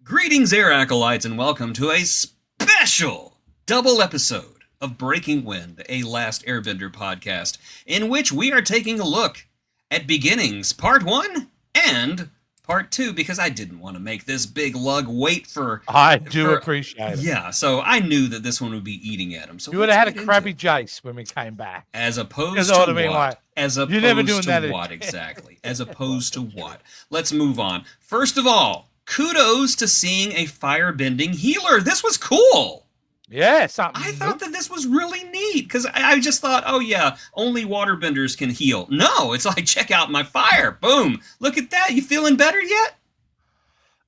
Greetings, Air Acolytes, and welcome to a special double episode of Breaking Wind, a Last Airbender podcast, in which we are taking a look at Beginnings Part 1 and Part 2, because I didn't want to make this big lug wait for... I do appreciate it. Yeah, so I knew that this one would be eating at him. So you would have had a crabby Jace when we came back. As opposed to what? As opposed to what, exactly? As opposed to what? Let's move on. First of all, kudos to seeing a firebending healer. This was cool. Yeah, I thought that this was really neat because I just thought, oh yeah, only waterbenders can heal. No, it's like, check out my fire. Boom. Look at that. You feeling better yet?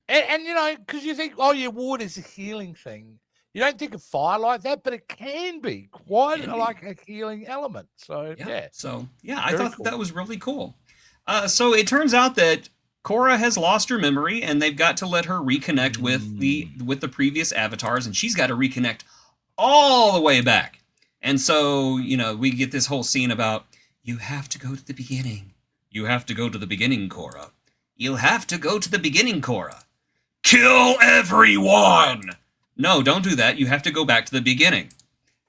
And you know, because you think, oh yeah, water's a healing thing. You don't think of fire like that, but it can be quite like a healing element. So yeah. So yeah, I thought that was really cool. So it turns out that Korra has lost her memory, and they've got to let her reconnect with the previous avatars, and she's got to reconnect all the way back. And so, you know, we get this whole scene about, you have to go to the beginning. You have to go to the beginning, Korra. You have to go to the beginning, Korra. Kill everyone! No, don't do that. You have to go back to the beginning.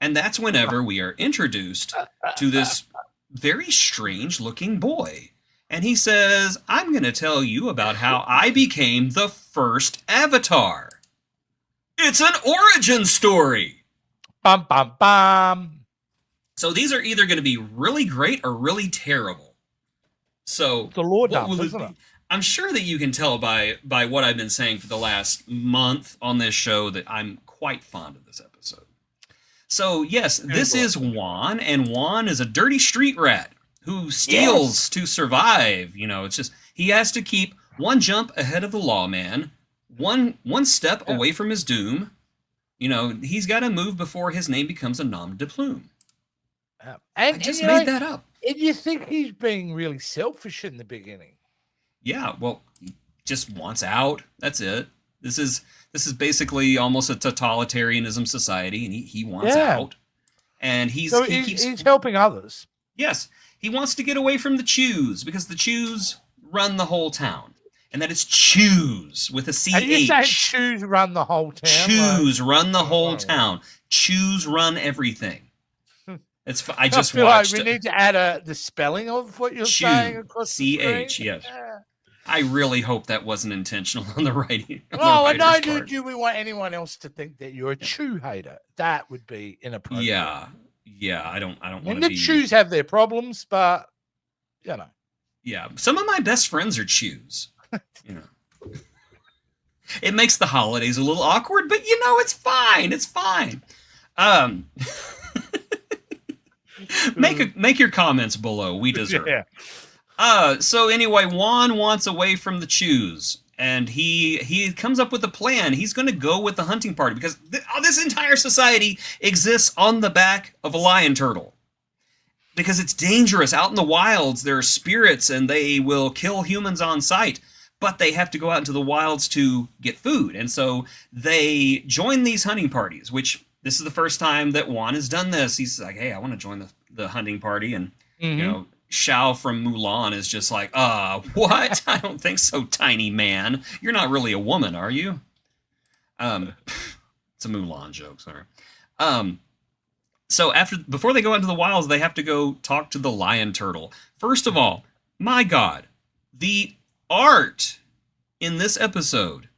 And that's whenever we are introduced to this very strange-looking boy. And he says, I'm going to tell you about how I became the first Avatar. It's an origin story. Bum, bum, bum. So these are either going to be really great or really terrible. So the Lord knows, isn't it? I'm sure that you can tell by what I've been saying for the last month on this show that I'm quite fond of this episode. So yes, this is Wan, and Wan is a dirty street rat who steals to survive. You know, it's just, he has to keep one jump ahead of the lawman, one step away from his doom. You know, he's got to move before his name becomes a nom de plume. And I just made that up. And you think he's being really selfish in the beginning? Yeah, well, he just wants out. That's it. This is basically almost a totalitarianism society, and he wants out. And he keeps helping others. Yes. He wants to get away from the Chews, because the Chews run the whole town. And that is Chews with a C-H. And you say Chews run the whole town? Chews run the whole town. Chews run everything. I just feel watched like we need to add the spelling of what you're saying across C-H, the yes. Yeah. I really hope that wasn't intentional on the writing. And no, do we want anyone else to think that you're a Chew hater? That would be inappropriate. Yeah, I don't want to be... And the Chews have their problems, but, you know. Yeah, some of my best friends are Chews. You know. It makes the holidays a little awkward, but, you know, it's fine. It's fine. Make your comments below. We deserve it. So anyway, Wan wants away from the Chews. And he comes up with a plan. He's going to go with the hunting party because this entire society exists on the back of a lion turtle. Because it's dangerous. Out in the wilds, there are spirits and they will kill humans on sight. But they have to go out into the wilds to get food. And so they join these hunting parties, which this is the first time that Wan has done this. He's like, hey, I want to join the hunting party. And, you know, Xiao from Mulan is just like, what? I don't think so, tiny man. You're not really a woman, are you? It's a Mulan joke, sorry. So before they go into the wilds, they have to go talk to the lion turtle. First of all, my God, the art in this episode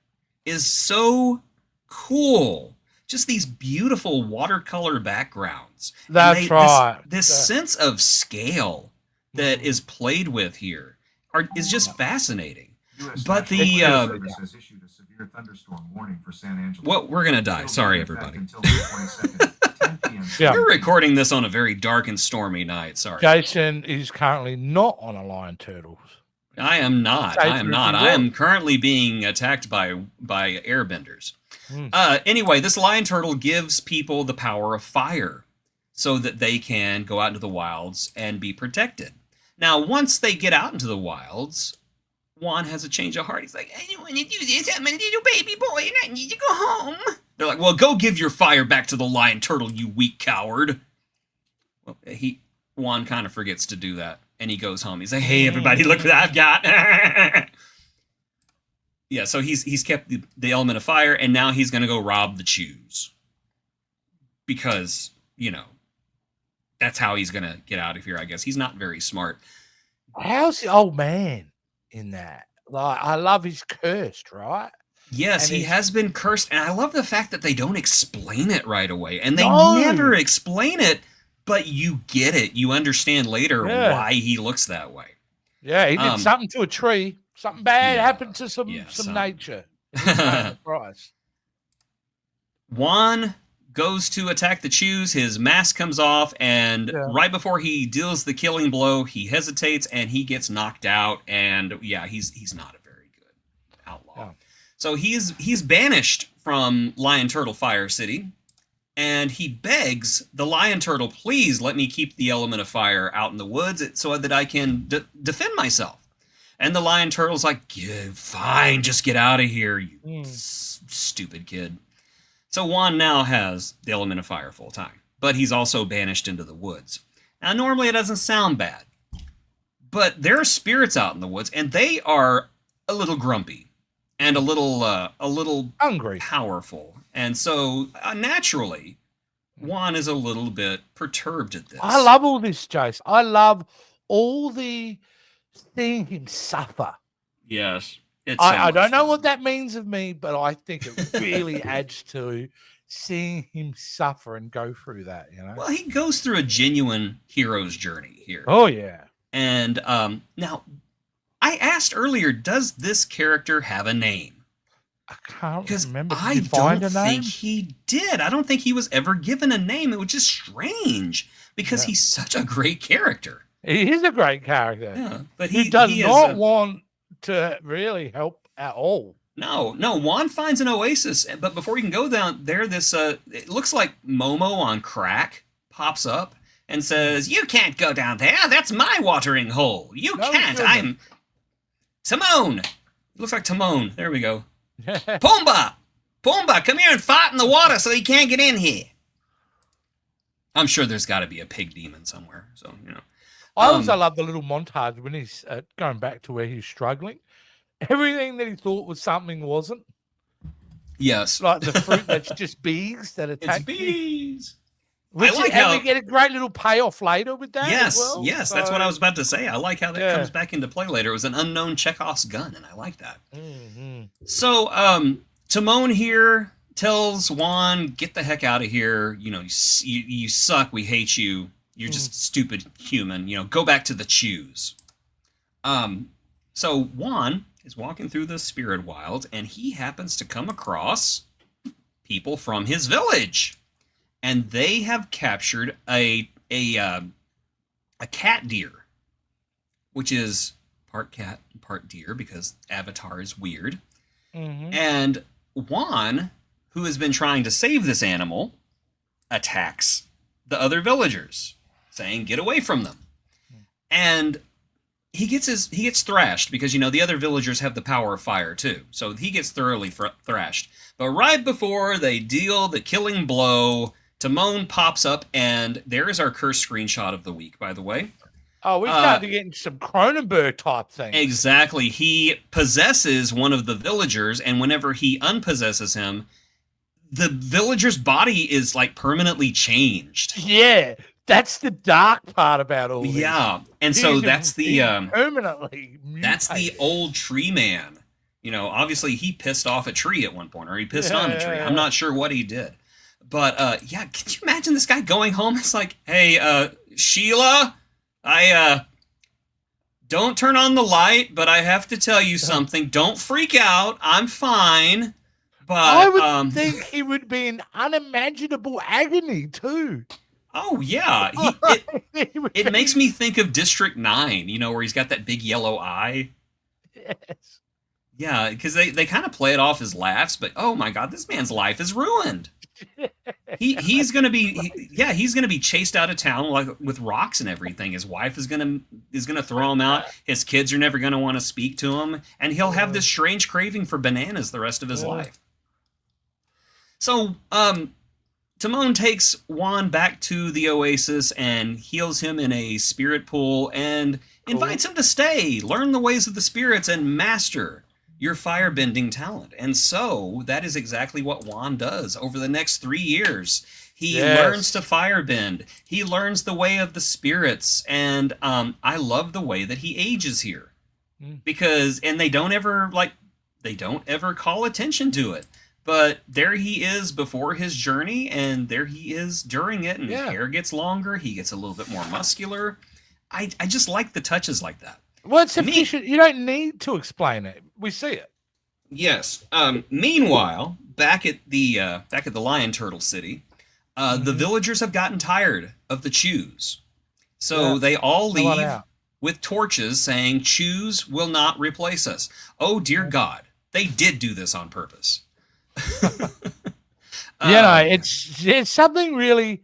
is so cool. Just these beautiful watercolor backgrounds. That's right. This sense of scale that is played with here is just fascinating. But the issued a severe thunderstorm warning for San Angelo. Well, we're gonna die. Sorry, everybody. We're recording this on a very dark and stormy night. Sorry. Jason is currently not on a lion turtle. I am not. I am currently being attacked by airbenders. Anyway, this lion turtle gives people the power of fire so that they can go out into the wilds and be protected. Now, once they get out into the wilds, Wan has a change of heart. He's like, I don't want to do this. I'm a little baby boy and I need to go home. They're like, well, go give your fire back to the lion turtle, you weak coward. Well, Wan kind of forgets to do that. And he goes home. He's like, hey, everybody, look what I've got. Yeah, so he's kept the element of fire, and now he's going to go rob the Chews because that's how he's going to get out of here. I guess he's not very smart. How's the old man in that? Like, I love his cursed, right? Yes, And he has been cursed, and I love the fact that they don't explain it right away, and they No. never explain it, but you get it. You understand later Yeah. why he looks that way. Yeah, he did something to a tree. Something bad happened to some nature. The price. Wan goes to attack the Chews. His mask comes off, and right before he deals the killing blow, he hesitates and he gets knocked out. And he's not a very good outlaw. Yeah. So he's banished from Lion Turtle Fire City, and he begs the Lion Turtle, please let me keep the element of fire out in the woods so that I can defend myself. And the Lion Turtle's like, yeah, fine, just get out of here, you stupid kid. So Wan now has the element of fire full time, but he's also banished into the woods. Now, normally it doesn't sound bad, but there are spirits out in the woods, and they are a little grumpy and a little hungry, powerful, and so naturally, Wan is a little bit perturbed at this. I love all this, Jace. I love all the seeing him suffer. Yes. I don't know what that means of me, but I think it really adds to seeing him suffer and go through that, Well, he goes through a genuine hero's journey here. Oh, yeah. And now, I asked earlier, does this character have a name? I can't remember. I don't think he did. I don't think he was ever given a name. It was just strange because he's such a great character. He is a great character. Yeah, but he does not want to really help at all. No. Wan finds an oasis, but before he can go down there, this it looks like Momo on crack pops up and says, "You can't go down there. That's my watering hole. You can't. I'm Timon." It looks like Timon. There we go. Pumbaa, come here and fight in the water so he can't get in here. I'm sure there's got to be a pig demon somewhere. So I also love the little montage when he's going back to where he's struggling. Everything that he thought was something wasn't. Yes. Like the fruit that's just bees that attack. It's bees. I like how we get a great little payoff later with that. Yes, as well. Yes, that's what I was about to say. I like how that comes back into play later. It was an unknown Chekhov's gun, and I like that. Mm-hmm. So, Timon here tells Wan, "Get the heck out of here. You suck. We hate you. You're just stupid human. Go back to the Chews." So Wan is walking through the spirit wild, and he happens to come across people from his village. And they have captured a cat deer, which is part cat, part deer, because Avatar is weird. Mm-hmm. And Wan, who has been trying to save this animal, attacks the other villagers, saying, "Get away from them." And he gets thrashed because the other villagers have the power of fire too. So he gets thoroughly thrashed. But right before they deal the killing blow, Timon pops up, and there is our cursed screenshot of the week, by the way. Oh, we started to get into some Cronenberg type things. Exactly. He possesses one of the villagers, and whenever he unpossesses him, the villager's body is like permanently changed. Yeah, that's the dark part about all this. Yeah, and so that's the permanently mutated. That's the old tree man. Obviously he pissed off a tree at one point, or he pissed on a tree. I'm not sure what he did. But, can you imagine this guy going home? It's like, "Hey, Sheila, I don't turn on the light, but I have to tell you something. Don't freak out. I'm fine." But I would think he would be in unimaginable agony, too. Oh, yeah. It makes me think of District 9, where he's got that big yellow eye. Yes. Yeah, because they kind of play it off as laughs, but oh my God, this man's life is ruined. He's gonna be chased out of town with rocks and everything. His wife is gonna throw him out. His kids are never gonna want to speak to him, and he'll have this strange craving for bananas the rest of his life. So Timon takes Wan back to the oasis and heals him in a spirit pool and invites him to stay, learn the ways of the spirits, and master your firebending talent. And so that is exactly what Wan does over the next 3 years. He learns to firebend. He learns the way of the spirits. And I love the way that he ages here. Because, and they don't ever call attention to it. But there he is before his journey, and there he is during it, and his hair gets longer. He gets a little bit more muscular. I just like the touches like that. Well, it's efficient. You don't need to explain it. We see it. Yes. Meanwhile, back at the Lion Turtle City, the villagers have gotten tired of the Chews, so they all leave with torches saying, "Chews will not replace us." Oh dear God, they did do this on purpose. It's something really.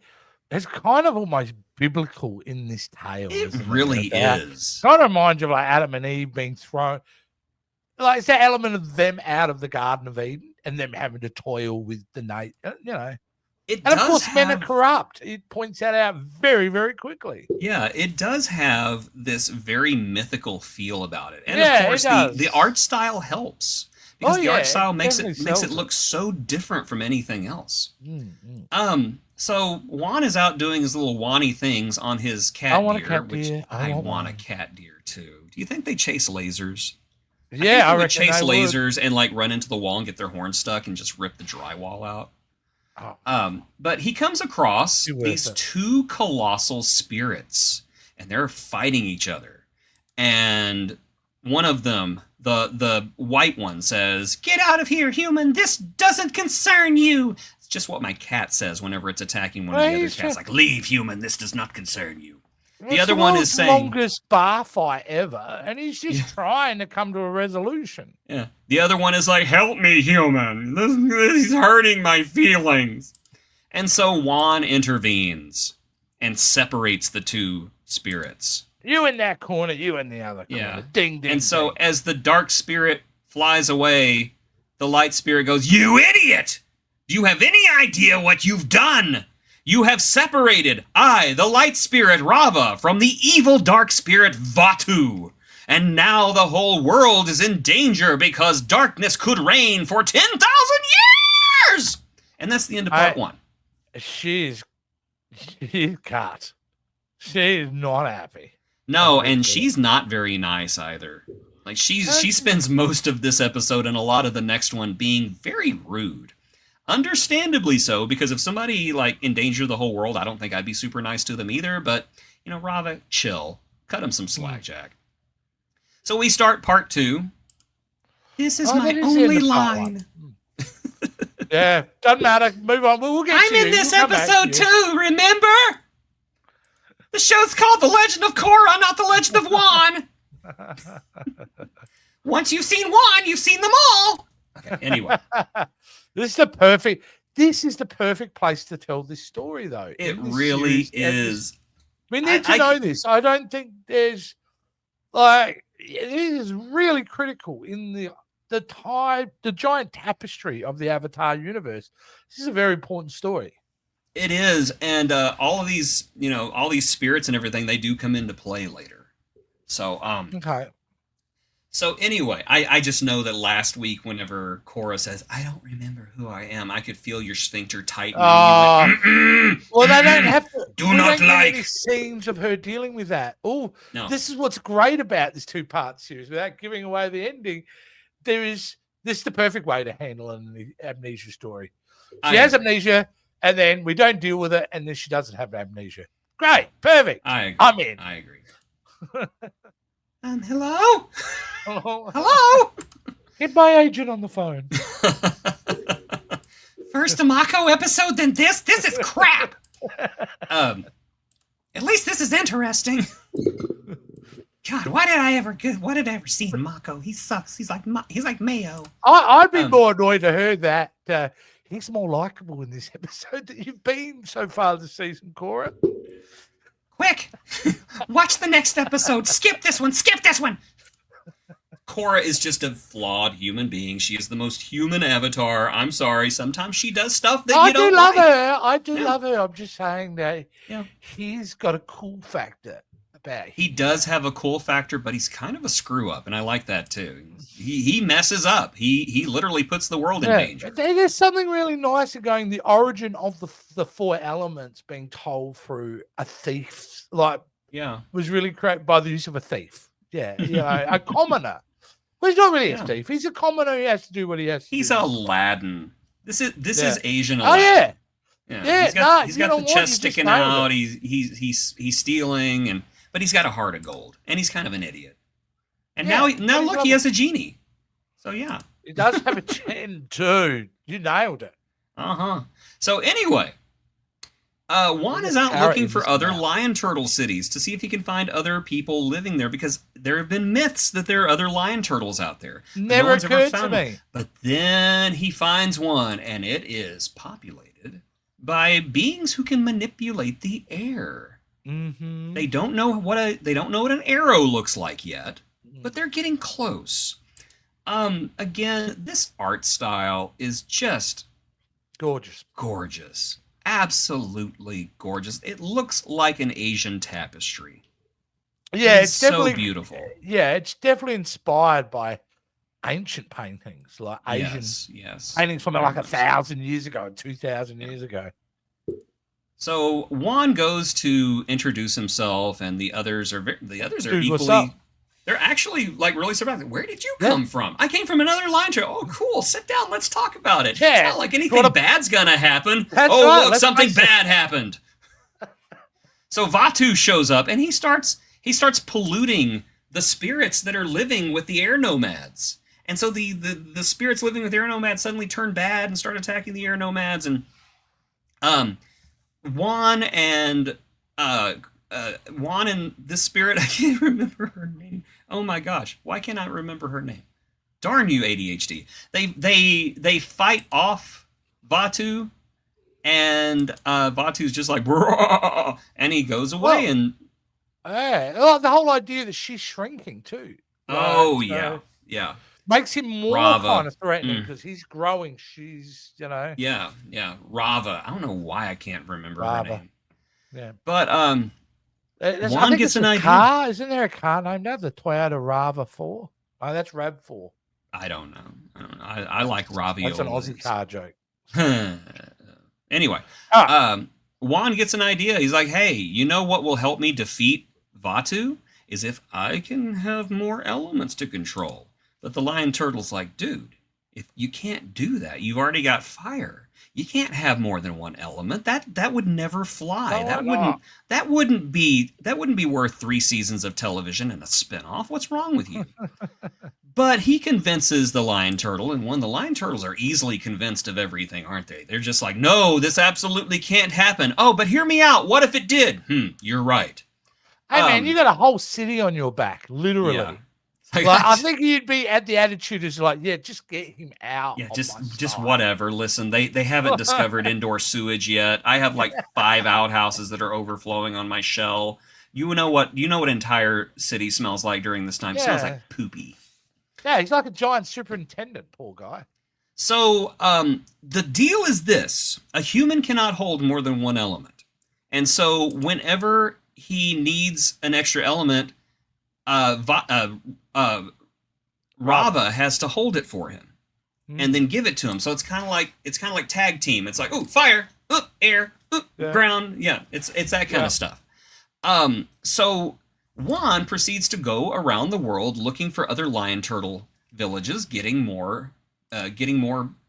It's kind of almost biblical in this tale. It really is. Kind of reminds you of like Adam and Eve being thrown. Like it's that element of them out of the Garden of Eden and them having to toil with the night. And of course, men are corrupt. It points that out very, very quickly. Yeah, it does have this very mythical feel about it, and of course, the art style helps. Because the art style makes it look so different from anything else. So Wan is out doing his little Wani things on his cat deer, I want a cat deer too. Do you think they chase lasers? Yeah, I would chase lasers and like run into the wall and get their horn stuck and just rip the drywall out. But he comes across these two colossal spirits, and they're fighting each other. And one of them, the white one, says, "Get out of here, human! This doesn't concern you!" It's just what my cat says whenever it's attacking one of the other cats. Like, "Leave, human! This does not concern you." The other one is saying, longest bar fight ever, and he's just trying to come to a resolution. Yeah. The other one is like, "Help me, human! This is hurting my feelings." And so Wan intervenes and separates the two spirits. You in that corner, you in the other corner. Yeah. Ding, ding. And so as the dark spirit flies away, the light spirit goes, "You idiot! Do you have any idea what you've done? You have separated I, the light spirit Raava, from the evil dark spirit Vatu. And now the whole world is in danger because darkness could reign for 10,000 years!" And that's the end of part one. She's cut. She is not happy. No, and she's not very nice either. Like she spends most of this episode and a lot of the next one being very rude. Understandably so, because if somebody like endangered the whole world, I don't think I'd be super nice to them either. But Raava, chill, cut him some slack, Jack. So we start part two. This is my only line. Yeah, doesn't matter. Move on. We'll get I'm in this episode too. Remember? The show's called The Legend of Korra, not The Legend of Wan. Once you've seen Wan, you've seen them all. Okay, anyway. This is the perfect place to tell this story, though. It really is. We need to know this. I don't think there's it is really critical in the giant tapestry of the Avatar universe. This is a very important story. It is, and all of these, all these spirits and everything, they do come into play later. So, okay. So anyway, I just know that last week, whenever Korra says, "I don't remember who I am," I could feel your sphincter tighten. Well, they don't have to. Do not like any scenes of her dealing with that. Oh, no. This is what's great about this two-part series. Without giving away the ending, this is the perfect way to handle an amnesia story. She has amnesia, and then we don't deal with it, and then she doesn't have amnesia. Great, perfect. I agree. I'm in. I agree. Hello? Hello? Get my agent on the phone. First a Mako episode, then this? This is crap. At least this is interesting. God, why did I ever see Mako? He sucks. He's like Mayo. I'd be more annoyed to hear that he's more likable in this episode than you've been so far this season, Korra. Quick, watch the next episode. Skip this one. Korra is just a flawed human being. She is the most human avatar. I'm sorry. Sometimes she does stuff that you don't like. I do love her. I'm just saying that he's got a cool factor about him. He does have a cool factor, but he's kind of a screw up, and I like that too. He messes up. He literally puts the world in danger. There's something really nice of going the origin of the 4 elements being told through a thief, was really created by the use of a thief. Yeah, a commoner. Well, he's not really a thief. He's a commoner who has to do what he has to do. He's Aladdin. This is Asian Aladdin. Oh yeah. Yeah, he's got the chest sticking out. He's stealing, but he's got a heart of gold, and he's kind of an idiot. And now look, he has a genie. So yeah, he does have a chin, dude. You nailed it. So anyway, Wan is out looking for other lion turtle cities to see if he can find other people living there, because there have been myths that there are other lion turtles out there. Never occurred to me. But then he finds one, and it is populated by beings who can manipulate the air. Mm-hmm. They don't know what an arrow looks like yet, but they're getting close. Again, this art style is just gorgeous, absolutely gorgeous. It looks like an Asian tapestry. Yeah, it's so definitely beautiful. Yeah, it's definitely inspired by ancient paintings, like Asian paintings from like 1,000 years ago, 2,000 years ago. So Wan goes to introduce himself, and the others are Dude, equally. They're actually like really surprised. Where did you come from? I came from another lion turtle. Oh, cool. Sit down. Let's talk about it. Yeah. It's not like anything bad's gonna happen. That's oh, right. look, something bad happened. So Vaatu shows up, and he starts polluting the spirits that are living with the air nomads. And so the spirits living with air nomads suddenly turn bad and start attacking the air nomads. And Wan and this spirit, I can't remember her name. Oh my gosh, why can't I remember her name? Darn you, ADHD. They fight off Vaatu, and Vatu's just like, "Bruh," and he goes away. The whole idea that she's shrinking too. Right? Yeah. Makes him more Raava. kind of threatening because he's growing. She's, Yeah. Raava. I don't know why I can't remember her name. Yeah. But Wan gets an idea. Car. Isn't there a car named that? The Toyota Raava 4? Oh, that's RAV4. I don't know. I like raviolis. That's an Aussie car joke. Anyway, Wan gets an idea. He's like, hey, you know what will help me defeat Vaatu? Is if I can have more elements to control. But the lion turtle's like, dude, if you can't do that, you've already got fire. You can't have more than one element. That would never fly. That wouldn't be worth 3 seasons of television and a spinoff. What's wrong with you? But he convinces the lion turtle, and the lion turtles are easily convinced of everything, aren't they? They're just like, no, this absolutely can't happen. Oh, but hear me out. What if it did? You're right. Hey man, you got a whole city on your back, literally. Yeah. I think you'd be at the attitude is like, yeah, just get him out. Yeah, just whatever. Listen, they haven't discovered indoor sewage yet. I have like 5 outhouses that are overflowing on my shell. You know what entire city smells like during this time? It smells like poopy. Yeah, he's like a giant superintendent, poor guy. So the deal is this: a human cannot hold more than one element, and so whenever he needs an extra element, Raava has to hold it for him and then give it to him. So it's kind of like tag team. It's like, oh, fire, air, ground. Yeah, it's that kind of stuff. So Wan proceeds to go around the world looking for other lion turtle villages, getting more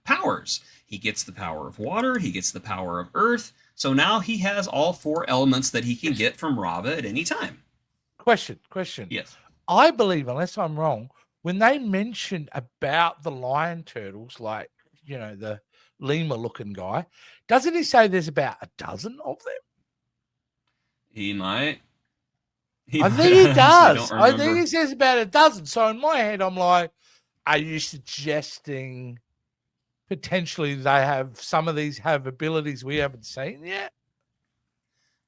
powers. He gets the power of water. He gets the power of earth. So now he has all 4 elements that he can get from Raava at any time. Question. Yes. I believe, unless I'm wrong, when they mentioned about the lion turtles, like, the lemur-looking guy, doesn't he say there's about a dozen of them? He might. I think he does. I think he says about a dozen. So in my head, I'm like, are you suggesting potentially some of these have abilities we haven't seen yet?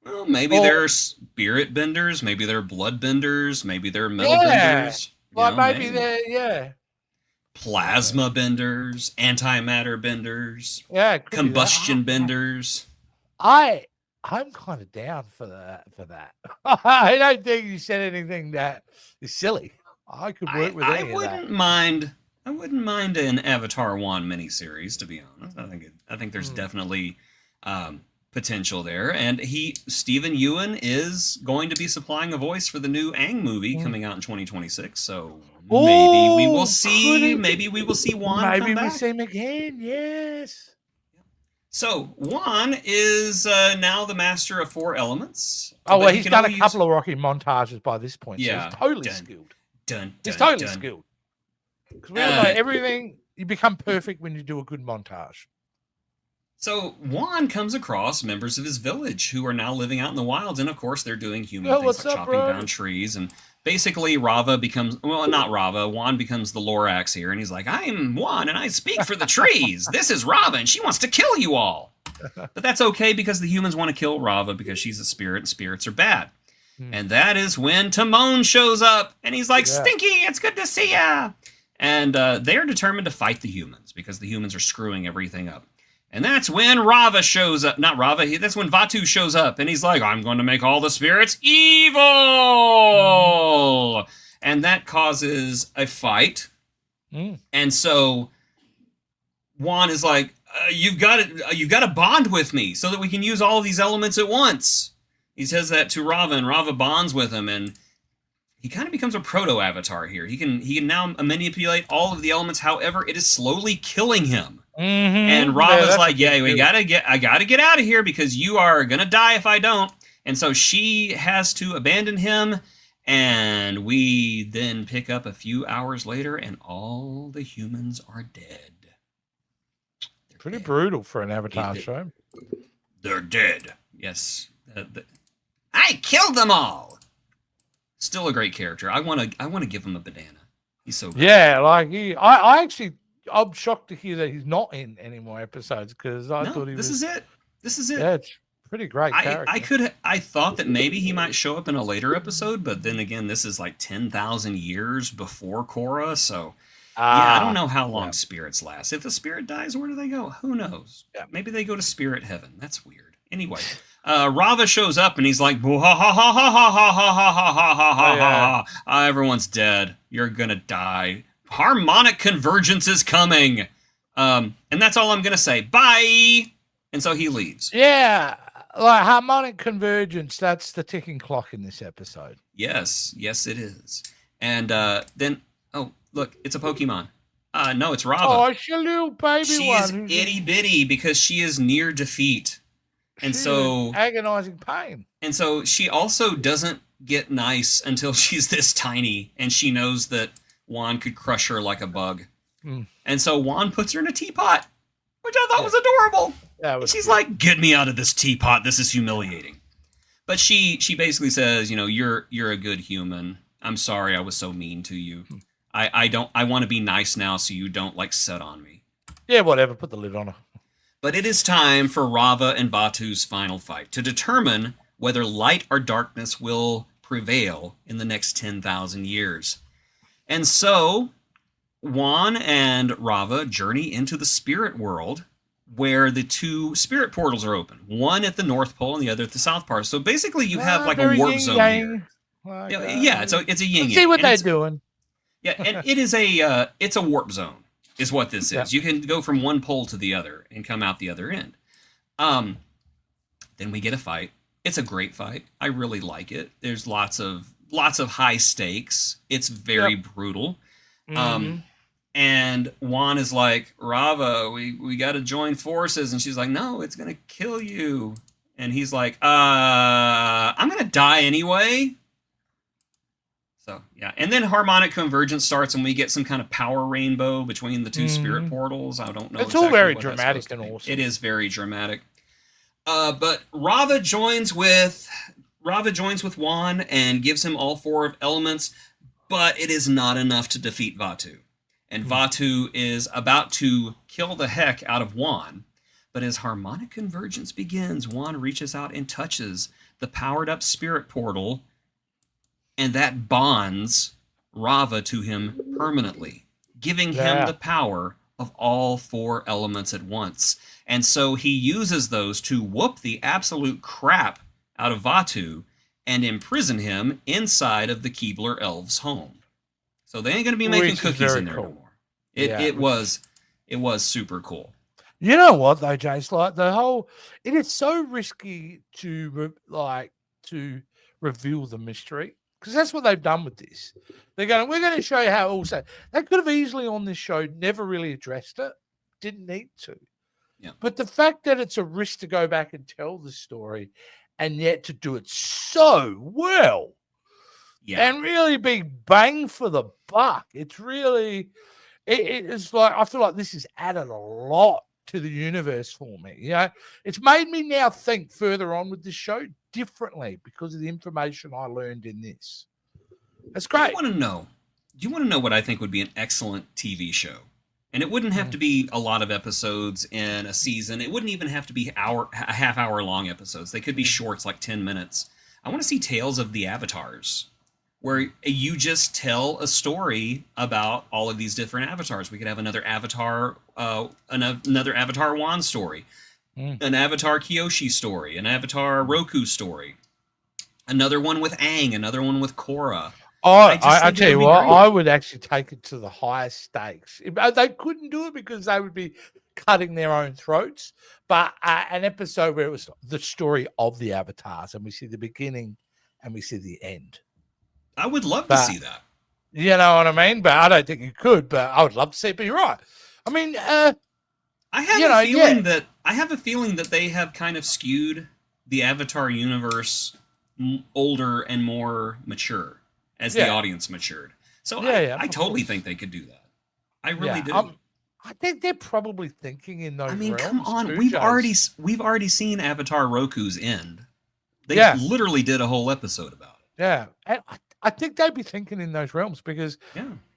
Well, maybe they're spirit benders, maybe they're blood benders, maybe they're metal benders. Well, maybe they're plasma benders, antimatter benders, yeah, combustion benders. I I'm kind of down for that. I don't think you said anything that is silly. I could work with any of that. I wouldn't mind an Avatar Wan miniseries, to be honest. I think there's definitely potential there, and Stephen Ewan is going to be supplying a voice for the new Aang movie coming out in 2026. So maybe we will see. Maybe we will see Wan come back. Maybe we see him again. Yes. So Wan is now the master of 4 elements. Oh well, he's done a couple of Rocky montages by this point. Yeah, so he's totally skilled. He's totally skilled. Because we all know everything. You become perfect when you do a good montage. So Wan comes across members of his village who are now living out in the wilds, and of course they're doing human things like chopping down trees. And basically Raava becomes, well, not Raava, Wan becomes the Lorax here, and he's like, I'm Wan, and I speak for the trees. This is Raava, and she wants to kill you all. But that's okay, because the humans want to kill Raava because she's a spirit, and spirits are bad. And that is when Timon shows up, and he's like, Stinky, it's good to see ya! And they're determined to fight the humans, because the humans are screwing everything up. And that's when Raava shows up. Not Raava, that's when Vaatu shows up. And he's like, I'm going to make all the spirits evil! And that causes a fight. And so Wan is like, you've got to bond with me so that we can use all of these elements at once. He says that to Raava, and Raava bonds with him, and he kind of becomes a proto-avatar here. He can now manipulate all of the elements. However, it is slowly killing him. And Raava's like, I gotta get out of here because you are gonna die if I don't. And so she has to abandon him, and we then pick up a few hours later, and all the humans are dead. Pretty brutal for an Avatar show. They're dead. Yes. I killed them all. Still a great character. I want to give him a banana. He's so good. Yeah, like I'm shocked to hear that he's not in any more episodes, because I thought he was. This is it. Yeah, it's pretty great character. I thought that maybe he might show up in a later episode, but then again, this is like 10,000 years before Korra, so I don't know how long spirits last. If the spirit dies, where do they go? Who knows? Yeah. Maybe they go to spirit heaven. That's weird. Anyway, Raava shows up and he's like, ha ha ha ha ha ha ha ha ha ha ha ha. Everyone's dead. You're gonna die. Harmonic convergence is coming. And that's all I'm gonna say. Bye. And so he leaves. Yeah, like harmonic convergence. That's the ticking clock in this episode. Yes, it is. And then, oh look, it's a Pokemon. No, it's Raava. Oh, it's a little baby She's itty bitty because she is near defeat. And so agonizing pain. And so she also doesn't get nice until she's this tiny, and she knows that Wan could crush her like a bug. And so Wan puts her in a teapot, which I thought was adorable. She's like, get me out of this teapot. This is humiliating. But she basically says, you're a good human. I'm sorry I was so mean to you. I want to be nice now so you don't like set on me. Yeah, whatever. Put the lid on her. But it is time for Raava and Vaatu's final fight to determine whether light or darkness will prevail in the next 10,000 years. And so Wan and Raava journey into the spirit world, where the 2 spirit portals are open. One at the North Pole and the other at the South Pole. So basically you have like a warp zone here. It's a yin-yang. See what they're doing. Yeah, and it is it's a warp zone. Is what this is. Yeah. You can go from one pole to the other and come out the other end. Then we get a fight. It's a great fight. I really like it. There's lots of high stakes. It's very brutal. And Wan is like, Raava, we got to join forces. And she's like, no, it's going to kill you. And he's like, I'm going to die anyway. So, yeah. And then harmonic convergence starts, and we get some kind of power rainbow between the 2 spirit portals. I don't know. It's all very dramatic and awesome. It is very dramatic. But Raava joins with Wan and gives him all 4 elements, but it is not enough to defeat Vaatu. And Vaatu is about to kill the heck out of Wan. But as harmonic convergence begins, Wan reaches out and touches the powered up spirit portal, and that bonds Raava to him permanently, giving him the power of all 4 elements at once. And so he uses those to whoop the absolute crap out of Vaatu and imprison him inside of the Keebler elves' home. So they ain't going to be making cookies in there no more. It was super cool. You know what though, Jace? Like it is so risky to reveal the mystery, because that's what they've done with this. We're going to show you how. Also, they could have easily on this show never really addressed it. Didn't need to. Yeah. But the fact that it's a risk to go back and tell the story, and yet to do it so well, and really big bang for the buck. It's really, it's like, I feel like this has added a lot to the universe for me. You know, it's made me now think further on with this show differently because of the information I learned in this. That's great. Do you want to know what I think would be an excellent TV show? And it wouldn't have to be a lot of episodes in a season. It wouldn't even have to be a half-hour long episodes. They could be shorts, like 10 minutes. I want to see Tales of the Avatars, where you just tell a story about all of these different avatars. We could have another Avatar Wan story, an Avatar Kyoshi story, an Avatar Roku story, another one with Aang, another one with Korra. I tell you what, I would actually take it to the highest stakes. They couldn't do it because they would be cutting their own throats. But an episode where it was the story of the avatars, and we see the beginning and we see the end. I would love to see that. You know what I mean? But I don't think you could. But I would love to see it. But you're right. I mean, I have a feeling that they have kind of skewed the Avatar universe older and more mature as the audience matured. So I totally think they could do that. I really do. I think they're probably thinking in those. I mean, come on, we've already seen Avatar Roku's end. They literally did a whole episode about it. Yeah, and I think they'd be thinking in those realms because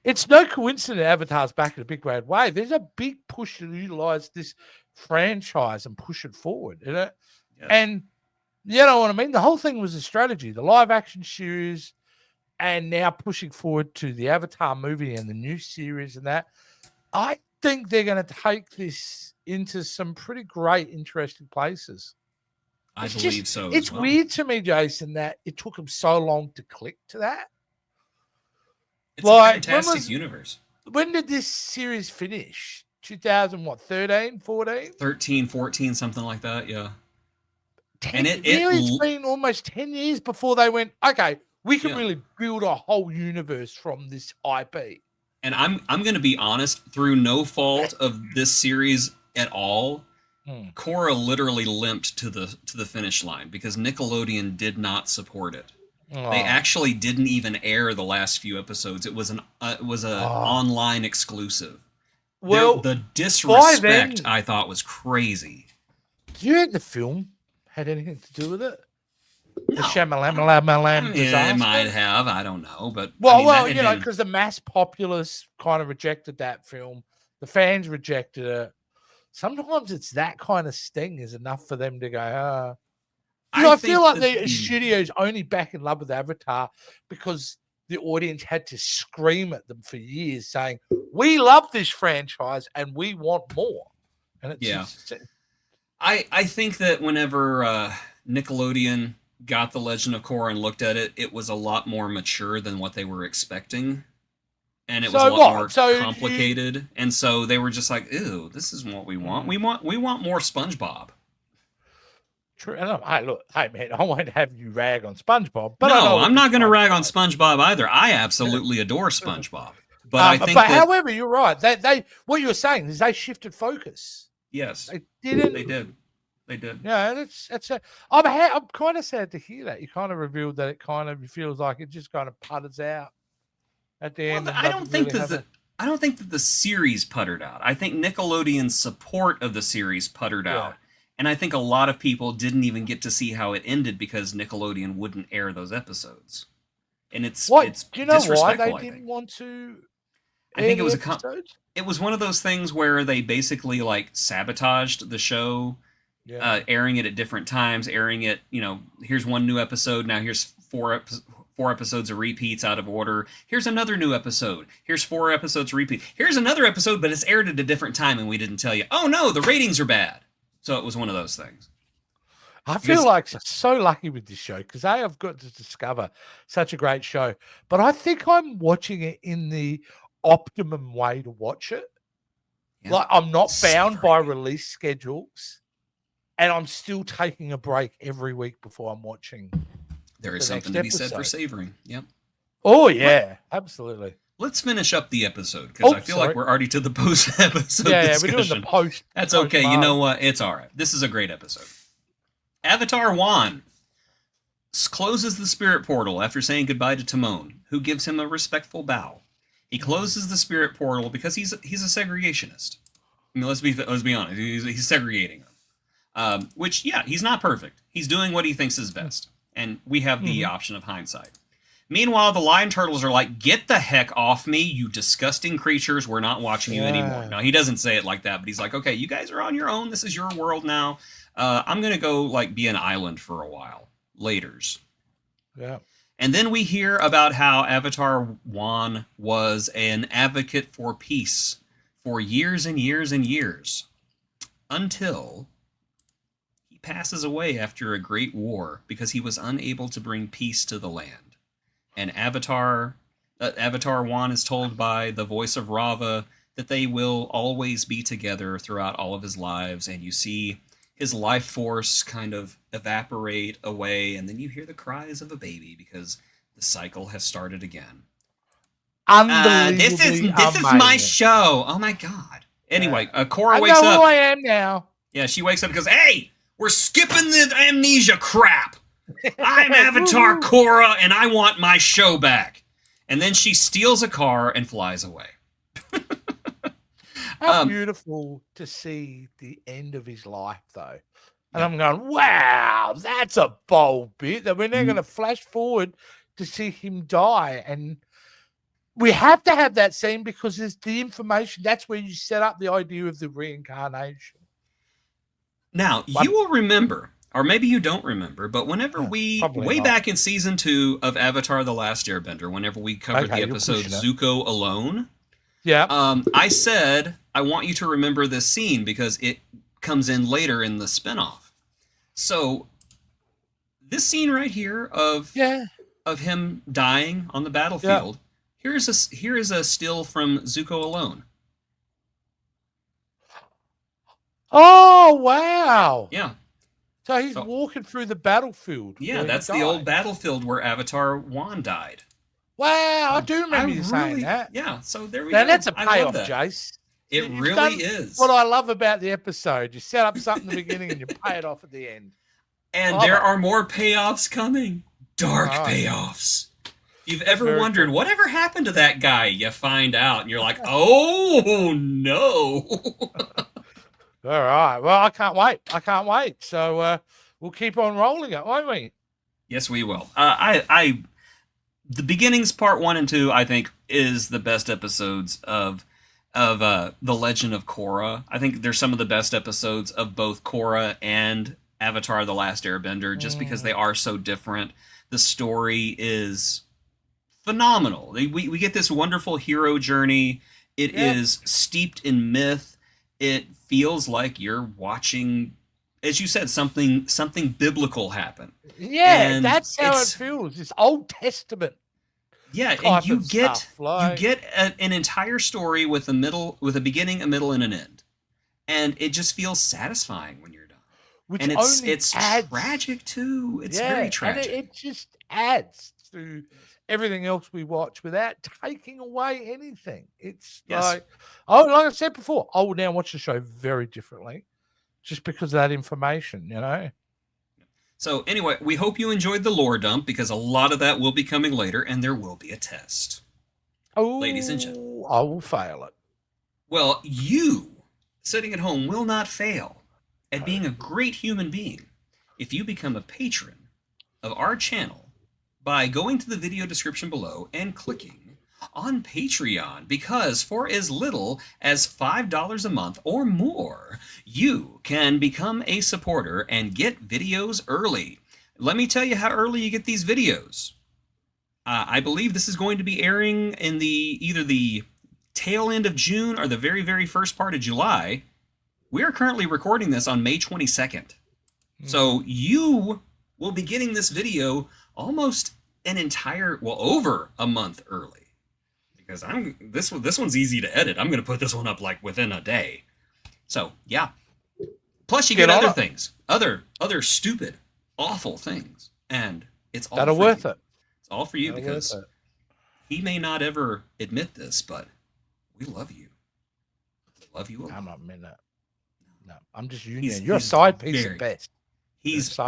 it's no coincidence Avatar's back in a big bad way. There's a big push to utilize this franchise and push it forward, you know? And you know what I mean? The whole thing was a strategy. The live action series, and now pushing forward to the Avatar movie and the new series and that. I think they're going to take this into some pretty great, interesting places. I believe so. It's weird to me, Jason, that it took them so long to click to that. It's a fantastic universe. When did this series finish? 2013, 14? 13, 14, something like that, yeah. It's been almost 10 years before they went, okay, we can really build a whole universe from this IP. And I'm going to be honest, through no fault of this series at all, Korra literally limped to the finish line because Nickelodeon did not support it. Oh. They actually didn't even air the last few episodes. It was an online exclusive. Well, the disrespect I thought was crazy. Do you think the film had anything to do with it? No. The Shyamalan disaster? It might have. I don't know, but because the mass populace kind of rejected that film, the fans rejected it. Sometimes it's that kind of sting is enough for them to go. I feel like the studio's only back in love with Avatar because the audience had to scream at them for years, saying, "We love this franchise and we want more." And it's I think that whenever Nickelodeon got the Legend of Korra and looked at it, it was a lot more mature than what they were expecting. And it was a lot more complicated. And so they were just like, ew, this isn't what we want. We want more SpongeBob. True. Hey man, I won't have you rag on SpongeBob. But no, I'm not going to rag on SpongeBob either. I absolutely adore SpongeBob. But I think however, you're right. They what you were saying is they shifted focus. Yes. They didn't. They did. Yeah, I'm kind of sad to hear that. You kind of revealed that it kind of feels like it just kind of putters out at the end. I don't think that the series puttered out. I think Nickelodeon's support of the series puttered out. And I think a lot of people didn't even get to see how it ended because Nickelodeon wouldn't air those episodes. And it's do you know why they didn't want to? I think it was it was one of those things where they basically like sabotaged the show. Yeah. Airing it at different times, airing it, here's one new episode, now here's four 4 episodes of repeats out of order. Here's another new episode. Here's 4 episodes repeat. Here's another episode, but it's aired at a different time and we didn't tell you. Oh no, the ratings are bad. So it was one of those things. I feel like so lucky with this show because I've got to discover such a great show, but I think I'm watching it in the optimum way to watch it. Yeah. Like I'm not bound by release schedules, and I'm still taking a break every week before I'm watching. There is something to be said for savoring. Yep. Oh yeah, absolutely. Let's finish up the episode because I feel like we're already to the post episode. Yeah, discussion. we're doing the post. That's okay. You know what? It's all right. This is a great episode. Avatar Wan closes the spirit portal after saying goodbye to Timon, who gives him a respectful bow. He closes the spirit portal because he's a segregationist. I mean, let's be honest. He's segregating them. Which, yeah, he's not perfect. He's doing what he thinks is best, and we have the option of hindsight. Meanwhile, the lion turtles are like, "Get the heck off me, you disgusting creatures! We're not watching you anymore." Now he doesn't say it like that, but he's like, "Okay, you guys are on your own. This is your world now. I'm gonna go like be an island for a while. Laters." Yeah. And then we hear about how Avatar Wan was an advocate for peace for years and years and years, until he passes away after a great war because he was unable to bring peace to the land. And Avatar Wan is told by the voice of Raava that they will always be together throughout all of his lives, and you see his life force kind of evaporate away, and then you hear the cries of a baby because the cycle has started again. This is my show. Oh my god. Anyway, Korra wakes up. I know who I am now. Yeah, she wakes up and goes, "Hey, we're skipping the amnesia crap. I'm Avatar Korra, and I want my show back." And then she steals a car and flies away. How beautiful to see the end of his life, though. And I'm going, wow, that's a bold bit. That we're now going to flash forward to see him die. And we have to have that scene because there's the information. That's where you set up the idea of the reincarnation. Now, you will remember, or maybe you don't remember, but whenever back in season 2 of Avatar The Last Airbender, whenever we covered the episode Zuko Alone, I said, I want you to remember this scene because it comes in later in the spinoff. So this scene right here of him dying on the battlefield, here is a still from Zuko Alone. Oh, wow. Yeah. So he's walking through the battlefield. Yeah, that's the old battlefield where Avatar Wan died. Wow, I do remember you saying that. Yeah, so there we go. That's a payoff, Jace. It really is. What I love about the episode, you set up something at the beginning and you pay it off at the end. And there are more payoffs coming. Dark payoffs. If you've ever wondered, whatever happened to that guy, you find out, and you're like, oh, no. All right. Well, I can't wait. So we'll keep on rolling it, won't we? Yes, we will. The beginnings, part 1 and 2, I think, is the best episodes of The Legend of Korra. I think they're some of the best episodes of both Korra and Avatar The Last Airbender, just because they are so different. The story is phenomenal. We get this wonderful hero journey. It is steeped in myth. It feels like you're watching, as you said, something biblical happen. Yeah, and that's how it feels. It's Old Testament. Yeah, and you get an entire story with a beginning, a middle, and an end, and it just feels satisfying when you're done. And it's tragic too. It's very tragic. And it just adds to everything else we watch without taking away anything. It's like I said before, I will now watch the show very differently just because of that information, you know? So anyway, we hope you enjoyed the lore dump because a lot of that will be coming later and there will be a test. Oh, ladies and gentlemen. I will fail it. Well, you sitting at home will not fail at being a great human being if you become a patron of our channel by going to the video description below and clicking on Patreon, because for as little as $5 a month or more, you can become a supporter and get videos early. Let me tell you how early you get these videos. I believe this is going to be airing in either the tail end of June or the very, very first part of July. We are currently recording this on May 22nd. So you will be getting this video almost over a month early. Because this one's easy to edit. I'm going to put this one up like within a day. So, yeah. Plus you get other things. Other stupid, awful things. And it's all that'll worth it. It's all for you because he may not ever admit this, but we love you. We love you a lot. I'm not admitting that. No, I'm just using you. You're a side piece at best. He's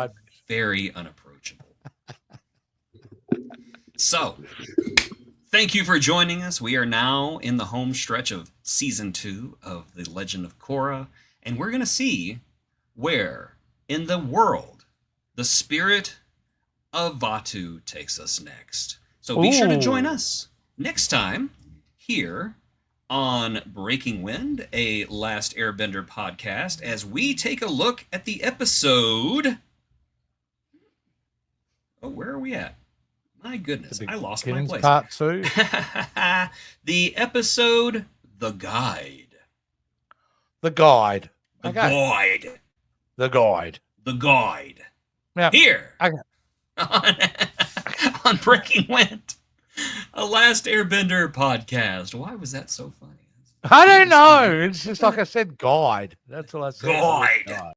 very unapproachable. So, thank you for joining us. We are now in the home stretch of season 2 of The Legend of Korra, and we're going to see where in the world the spirit of Vaatu takes us next. So be sure to join us next time here on Breaking Wind, a Last Airbender podcast, as we take a look at the episode... Oh, where are we at? My goodness, I lost my place. Part 2. The episode, The Guide. The Guide. The Guide. The Guide. The Guide. Now, here on Breaking Wind, a Last Airbender podcast. Why was that so funny? I don't know. It's just like I said, guide. That's all I said. Guide.